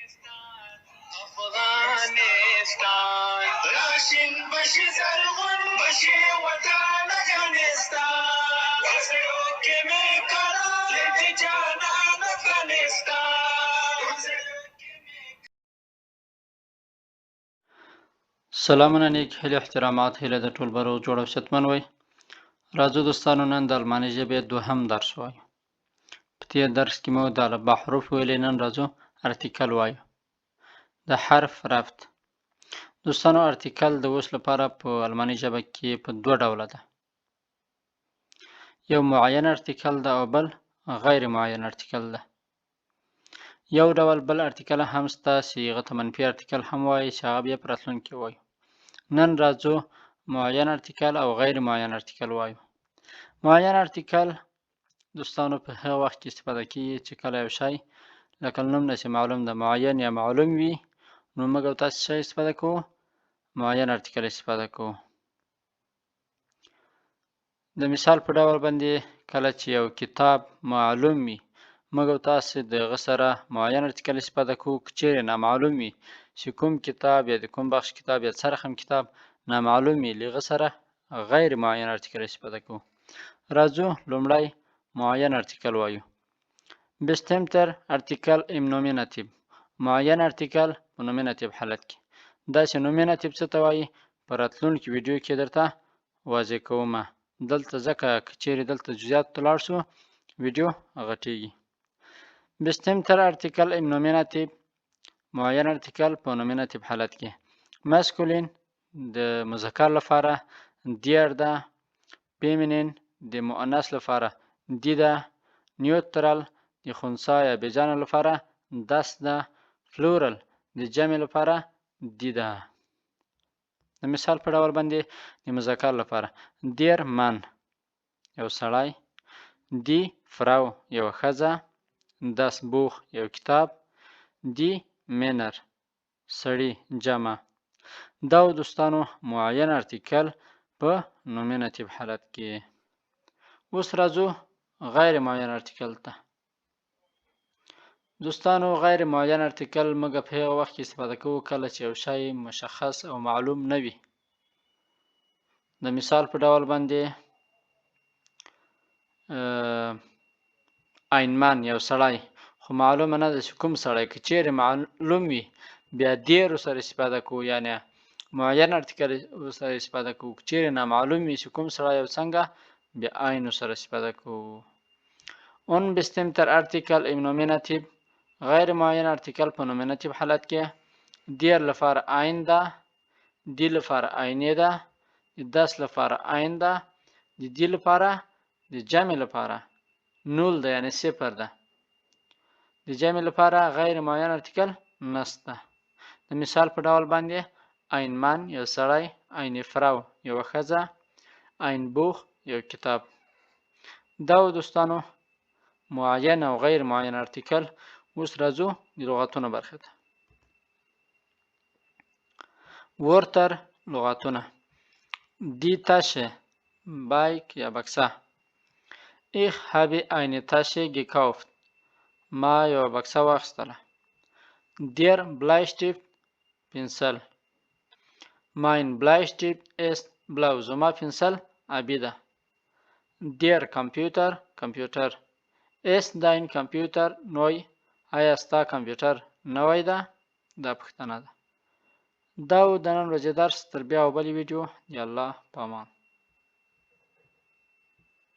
افغانستان راشن بشي زرغون بشي وطن افغانستان وزرو کې می کړه دې جانان افغانستان. سلامونه نیک هیله احترامات هیله د ټول برو جوړ او شتمن وي. راځو دوستانو نن د الماني ژبې دوهم درس وایو. په دې درس کې مو د حروف ویلې، نن راځو ارتیکل وایو. د حرف رفت. دوستانو ارتیکل د اوس لپاره په الماني ژبه کې په دوه ډوله ده. یو معین ارتیکل ده او بل غیر معین ارتیکل ده. یو ډول بل ارتیکل هم شته چې هغه ته منفي ارتیکل هم وایي چې هغه بیا په راتلونکي کې وایو. نن راځو معین ارتیکل او غیر معین ارتیکل وایو. معین ارتیکل دوستانو په هغه وخت کې استفاده کیږي چې کله یو شی لکه نوم نه چې معلوم ده معین یا معلوم وي، نو موږ او تاسو څه استفاده کوو؟ معین ارتیکل استفاده کوو. د مثال په ډول باندې کله چې یو کتاب معلوم وي، موږ او تاسو د هغه سره معین ارتیکل استفاده کوو. که چیرې نامعلوم وي چې کوم کتاب یا د کوم بخش کتاب یا څه رقم کتاب نامعلوم وي، له هغه سره غیر معین ارتیکل استفاده کوو. راځو لومړی معین ارتیکل وایو. بستمتر ارتیکل ام نومیناتیو. معین ارتیکل په نومیناتیو حالت کې. داسې نومیناتیو څه ته وایي؟ په راتلونکي ویډیو کې درته واضح کوم. دلته ځکه که چیرې دلته جزئیاتو ته لاړ شو ویډیو غټیږي. بستمتر ارتیکل ام نومیناتیو. معین ارتیکل په نومیناتیو حالت کې. ماسکولین د مذکر لپاره دیر ده. فیمینین د مؤنث لپاره دی ده. نیوترال د خنثی یا بیجانه لپاره دس ده. فلورال د جمع لپاره دی ده. د مثال په ډول باندې د مذکر لپاره دیر من یو سړی، دی فراو یو ښځه، دس بوخ یو کتاب، دی مینر سړی جمع. دا دوستانو معین ارتیکل په نومیناتیو حالت کې. اوس راځو غیر معین ارتیکل ته. دوستانو غیر معین ارتیکل موږ په هغه وخت کې استفاده کوو کله چې یو شی مشخص او معلوم نه وي. د مثال په ډول باندې اینمن یو سړی، خو معلومه نه ده چې کوم سړی. که چیرې معلوم وي بیا دیر سره استفاده کوو، یعنی معین ارتیکل سره استفاده کوو. که چیرې نامعلوم وي چې کوم سړی او څنګه، بیا عین سره استفاده کوو. اون بستمتر ارتیکل ام نومیناتیو. غیر معین ارتیکل په نومیناتیو حالت کې. دیر لپاره عین ده، دی لپاره عینې ده، د دس لپاره عین ده، د دی لپاره د جمع لپاره نول ده یعنی صفر ده. د جمع لپاره غیر معین ارتیکل نشته. د مثال په ډول باندې اینمن یو سړی، این فراو یو ښځه، این بوخ یو کتاب. دا دوستانو معین او غیر معین ارتیکل. اوس راځو د لغتونو برخه ته. ورتر لغتونه. دی تاشه بایک یا بکسه. Ich habe eine Tasche gekauft. ما یو بکسه واخیستله. Der Bleistift پنسل. Mein Bleistift ist blau. زما پنسل آبی ده. Der Computer کمپیوټر. Ist dein Computer neu؟ آیا ستا کمپیوټر نوی ده؟ دا پوښتنه ده. دا و د نن ورځې درس. تر بیا او بلې ویډیو. د الله په امان.